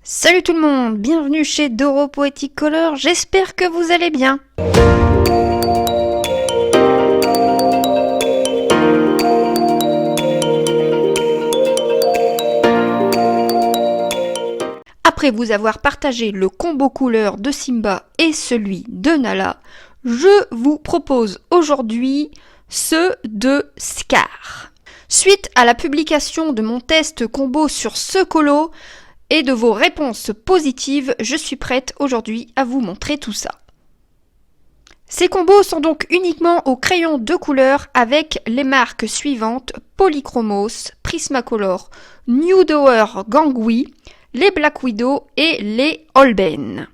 Salut tout le monde, bienvenue chez Doro Poetic Color, j'espère que vous allez bien. Après vous avoir partagé le combo couleur de Simba et celui de Nala, je vous propose aujourd'hui ceux de Scar. Suite à la publication de mon test combo sur ce colo, et de vos réponses positives, je suis prête aujourd'hui à vous montrer tout ça. Ces combos sont donc uniquement au crayon de couleur avec les marques suivantes: Polychromos, Prismacolor, New Doer Gangui, les Black Widow et les Holbein.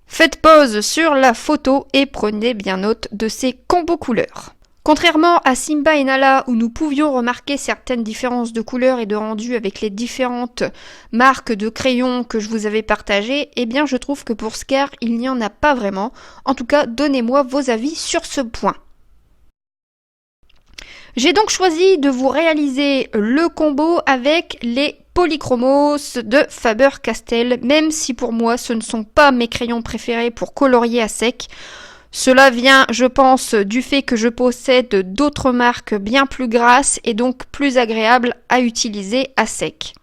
Faites pause sur la photo et prenez bien note de ces combos couleurs. Contrairement à Simba et Nala où nous pouvions remarquer certaines différences de couleurs et de rendu avec les différentes marques de crayons que je vous avais partagées, eh bien je trouve que pour Scar il n'y en a pas vraiment. En tout cas, donnez-moi vos avis sur ce point. J'ai donc choisi de vous réaliser le combo avec les Polychromos de Faber-Castell, même si pour moi ce ne sont pas mes crayons préférés pour colorier à sec. Cela vient, je pense, du fait que je possède d'autres marques bien plus grasses et donc plus agréables à utiliser à sec.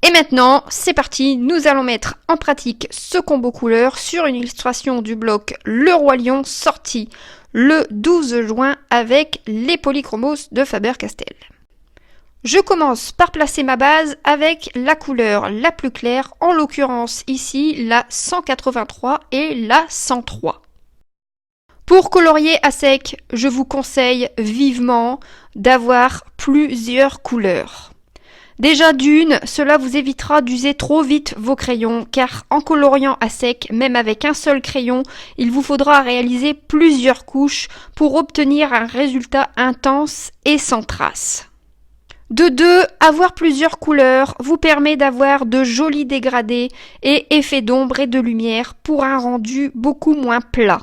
Et maintenant, c'est parti, nous allons mettre en pratique ce combo couleur sur une illustration du bloc Le Roi Lion sorti le 12 juin avec les Polychromos de Faber-Castell. Je commence par placer ma base avec la couleur la plus claire, en l'occurrence ici la 183 et la 103. Pour colorier à sec, je vous conseille vivement d'avoir plusieurs couleurs. Déjà d'une, cela vous évitera d'user trop vite vos crayons, car en coloriant à sec, même avec un seul crayon, il vous faudra réaliser plusieurs couches pour obtenir un résultat intense et sans trace. De deux, avoir plusieurs couleurs vous permet d'avoir de jolis dégradés et effets d'ombre et de lumière pour un rendu beaucoup moins plat.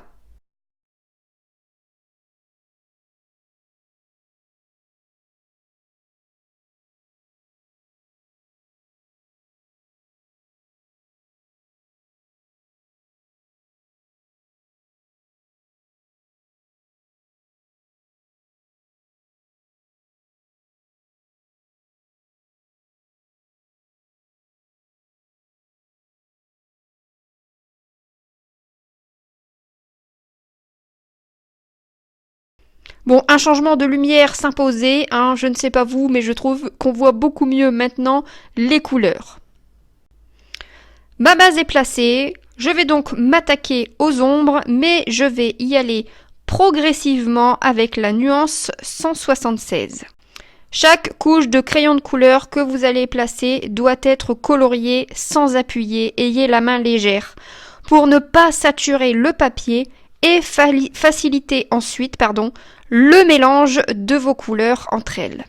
Bon, un changement de lumière s'imposait, je ne sais pas vous, mais je trouve qu'on voit beaucoup mieux maintenant les couleurs. Ma base est placée, je vais donc m'attaquer aux ombres, mais je vais y aller progressivement avec la nuance 176. Chaque couche de crayon de couleur que vous allez placer doit être coloriée sans appuyer, ayez la main légère, pour ne pas saturer le papier et faciliter ensuite le mélange de vos couleurs entre elles.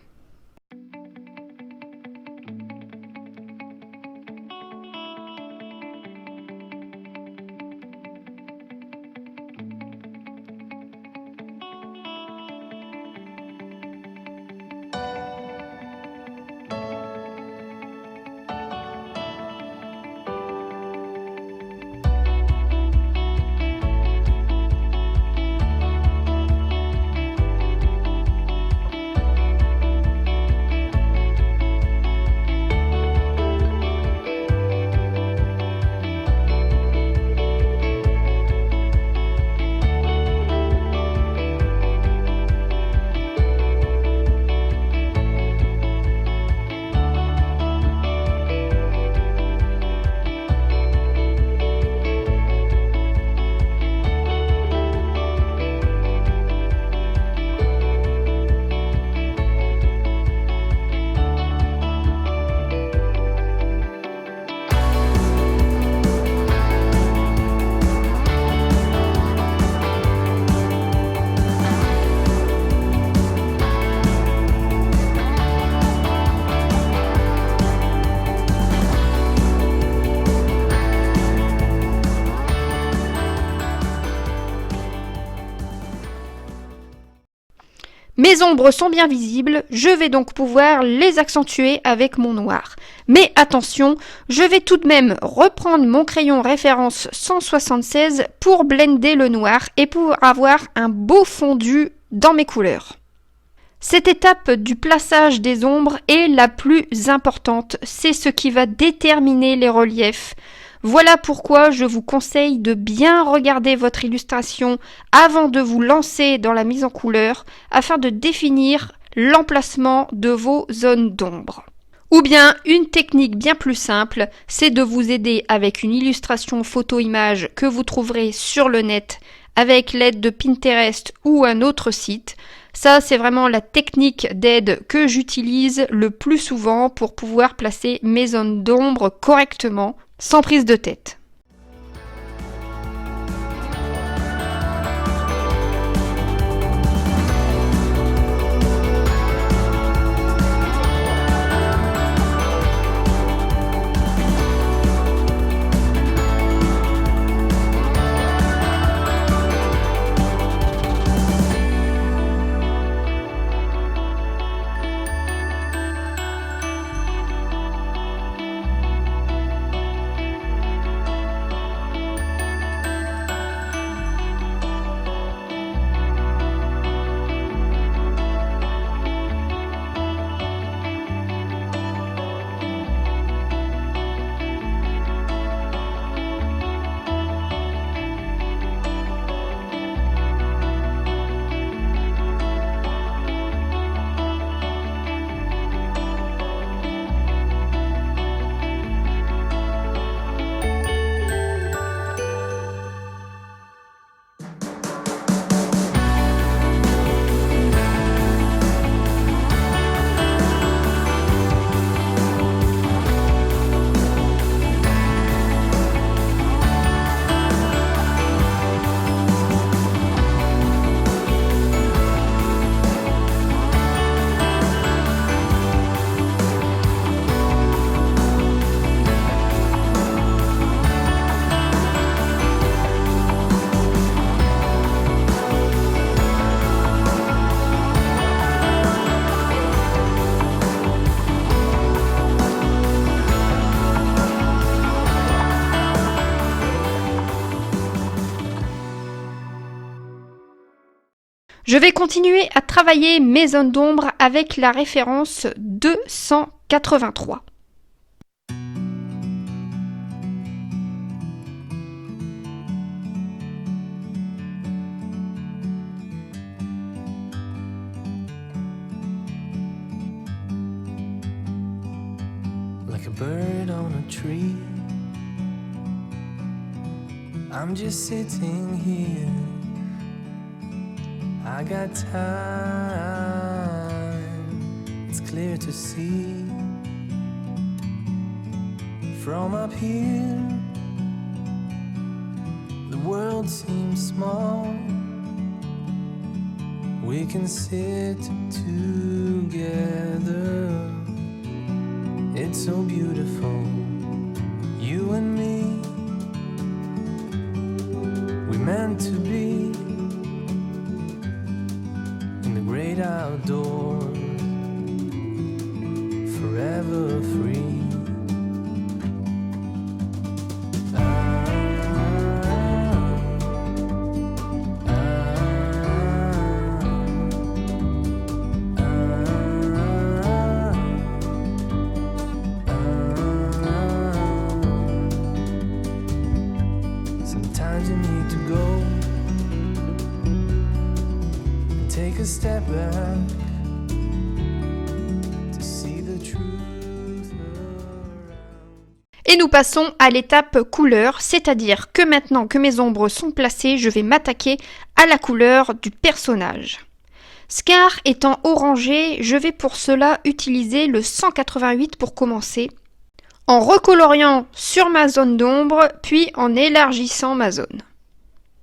Mes ombres sont bien visibles, je vais donc pouvoir les accentuer avec mon noir. Mais attention, je vais tout de même reprendre mon crayon référence 176 pour blender le noir et pour avoir un beau fondu dans mes couleurs. Cette étape du plaçage des ombres est la plus importante, c'est ce qui va déterminer les reliefs. Voilà pourquoi je vous conseille de bien regarder votre illustration avant de vous lancer dans la mise en couleur afin de définir l'emplacement de vos zones d'ombre. Ou bien, une technique bien plus simple, c'est de vous aider avec une illustration photo-image que vous trouverez sur le net avec l'aide de Pinterest ou un autre site. Ça, c'est vraiment la technique d'aide que j'utilise le plus souvent pour pouvoir placer mes zones d'ombre correctement, sans prise de tête. Je vais continuer à travailler mes zones d'ombre avec la référence 283. Like a bird on a tree, I'm just sitting here. I got time, it's clear to see. From up here, the world seems small. We can sit together. It's so beautiful, you and me. We meant to be in the great outdoors, forever free. Sometimes you need to go and take a step back to see the truth around. Et nous passons à l'étape couleur, c'est-à-dire que maintenant que mes ombres sont placées, je vais m'attaquer à la couleur du personnage. Scar étant orangé, je vais pour cela utiliser le 188 pour commencer, en recoloriant sur ma zone d'ombre, puis en élargissant ma zone.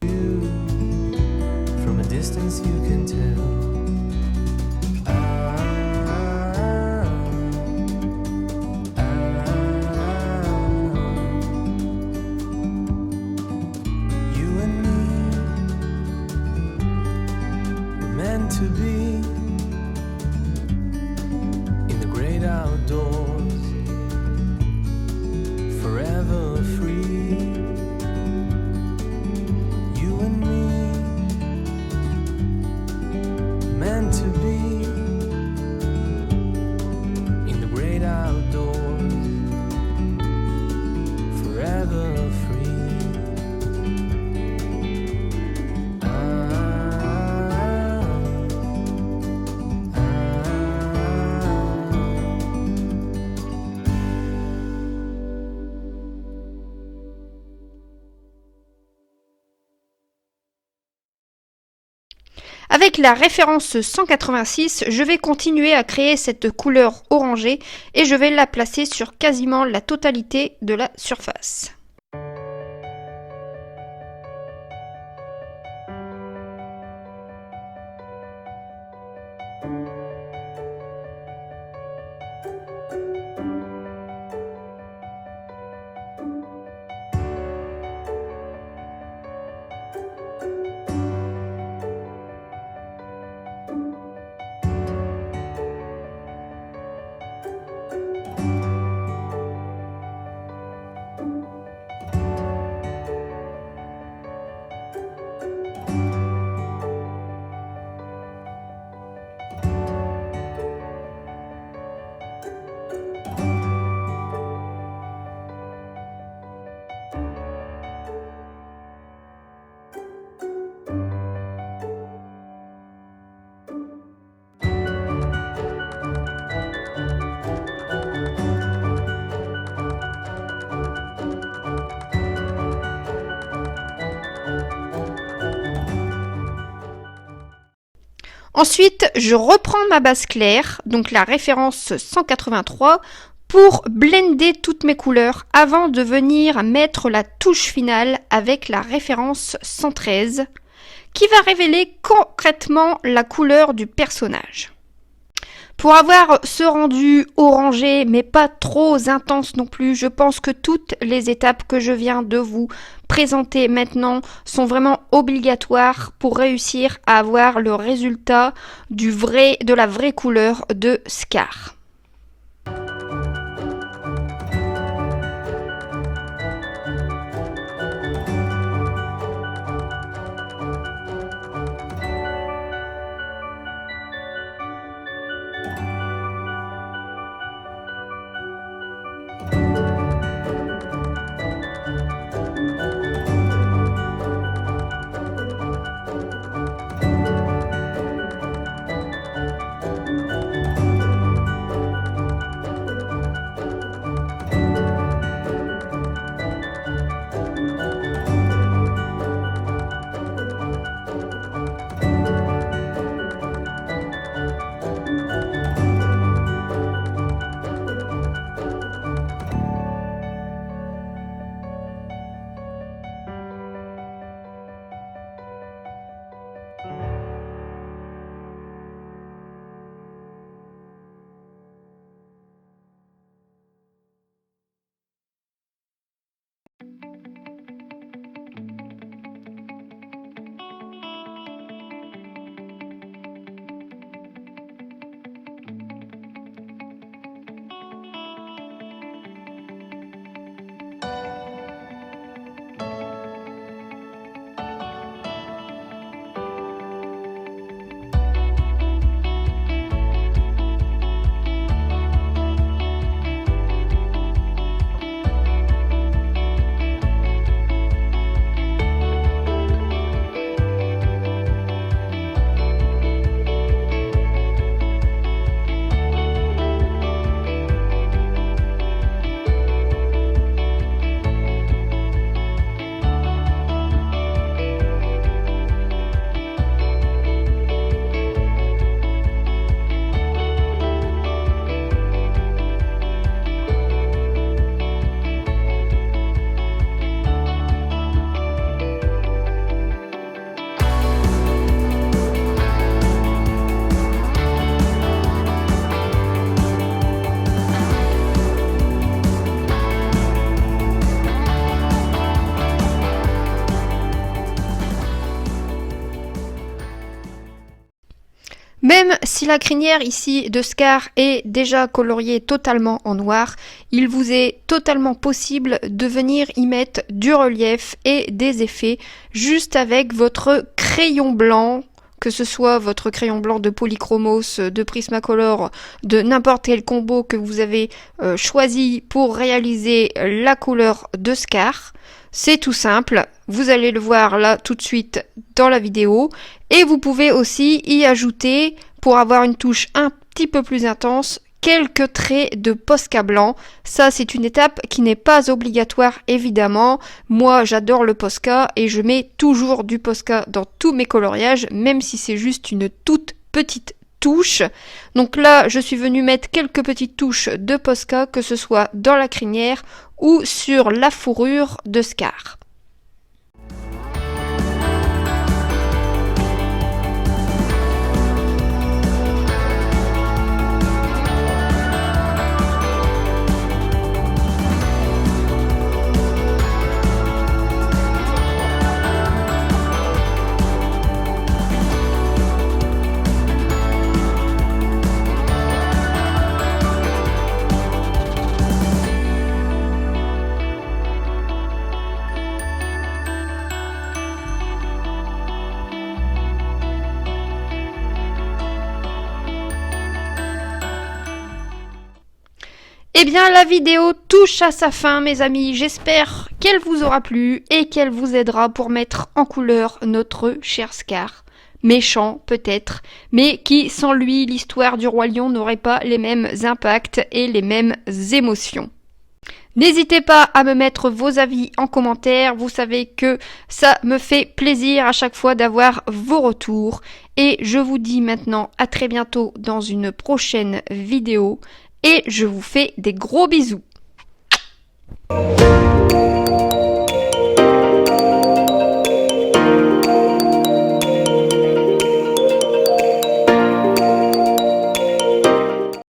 From a distance you can tell. You and me, we're meant to be Avec la référence 186, je vais continuer à créer cette couleur orangée et je vais la placer sur quasiment la totalité de la surface. Ensuite, je reprends ma base claire, donc la référence 183, pour blender toutes mes couleurs avant de venir mettre la touche finale avec la référence 113, qui va révéler concrètement la couleur du personnage. Pour avoir ce rendu orangé, mais pas trop intense non plus, je pense que toutes les étapes que je viens de vous présenter maintenant sont vraiment obligatoires pour réussir à avoir le résultat de la vraie couleur de Scar. Même si la crinière ici de Scar est déjà coloriée totalement en noir, il vous est totalement possible de venir y mettre du relief et des effets juste avec votre crayon blanc, que ce soit votre crayon blanc de Polychromos, de Prismacolor, de n'importe quel combo que vous avez choisi pour réaliser la couleur de Scar. C'est tout simple, vous allez le voir là tout de suite dans la vidéo et vous pouvez aussi y ajouter, pour avoir une touche un petit peu plus intense, quelques traits de Posca blanc. Ça, c'est une étape qui n'est pas obligatoire, évidemment. Moi, j'adore le Posca et je mets toujours du Posca dans tous mes coloriages, même si c'est juste une toute petite touche. Donc là, je suis venue mettre quelques petites touches de Posca, que ce soit dans la crinière ou sur la fourrure de Scar. Eh bien, la vidéo touche à sa fin, mes amis. J'espère qu'elle vous aura plu et qu'elle vous aidera pour mettre en couleur notre cher Scar. Méchant, peut-être, mais qui, sans lui, l'histoire du Roi Lion n'aurait pas les mêmes impacts et les mêmes émotions. N'hésitez pas à me mettre vos avis en commentaire, vous savez que ça me fait plaisir à chaque fois d'avoir vos retours. Et je vous dis maintenant à très bientôt dans une prochaine vidéo. Et je vous fais des gros bisous.